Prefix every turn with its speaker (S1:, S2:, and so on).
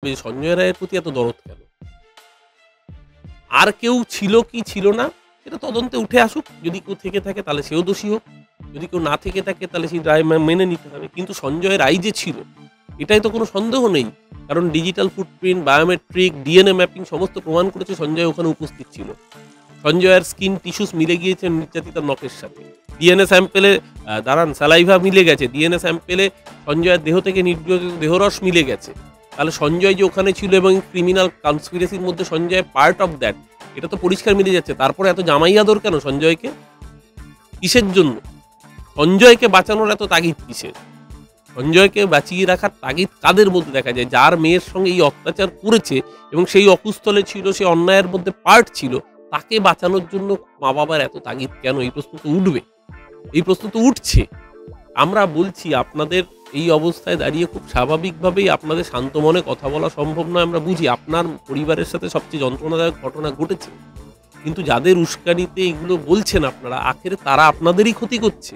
S1: সঞ্জয় রায়ের প্রতি এত দরদ কেন? আর কেউ ছিল কি ছিল না সেটা তদন্তে উঠে আসুক। যদি কেউ থেকে থাকে তাহলে সেও দোষী হোক। যদি কেউ না থেকে থাকে তাহলে সেই রায় মেনে নিতে হবে। কিন্তু সঞ্জয় রায় যে ছিল এটাই তো কোনো সন্দেহ নেই। কারণ digital footprint, biometric, DNA mapping সমস্ত প্রমাণ করেছে সঞ্জয় ওখানে উপস্থিত ছিল। সঞ্জয়ের স্কিন টিস্যুস মিলে গিয়েছে নির্যাতিতার নখের সাথে। ডিএনএ স্যাম্পেলে স্যালাইভা মিলে গেছে। ডিএনএ স্যাম্পেলে সঞ্জয়ের দেহ থেকে নির্যাতিত দেহরস মিলে গেছে। তাহলে সঞ্জয় যে ওখানে ছিল এবং ক্রিমিনাল কনস্পিরেসির মধ্যে সঞ্জয় পার্ট অফ দ্যাট, এটা তো পরিষ্কার মিলে যাচ্ছে। তারপরে এত জামাই আদর কেন সঞ্জয়কে? কিসের জন্য? সঞ্জয়কে বাঁচানোর এত তাগিদ কিসের? সঞ্জয়কে বাঁচিয়ে রাখার তাগিদ কাদের মধ্যে দেখা যায়? যার মেয়ের সঙ্গে এই অত্যাচার করেছে এবং সেই অকুস্থলে ছিল, সে অন্যায়ের মধ্যে পার্ট ছিল, তাকে বাঁচানোর জন্য মা বাবার এত তাগিদ কেন? এই প্রশ্ন তো উঠবে। এই প্রশ্ন তো উঠছে। আমরা বলছি আপনাদের এই অবস্থায় দাঁড়িয়ে খুব স্বাভাবিকভাবেই আপনাদের শান্ত মনে কথা বলা সম্ভব নয়, আমরা বুঝি। আপনার পরিবারের সাথে সবচেয়ে যন্ত্রণাদায়ক ঘটনা ঘটেছে। কিন্তু যাদের উস্কানিতে এগুলো বলছেন আপনারা, আখেরে তারা আপনাদেরই ক্ষতি করছে।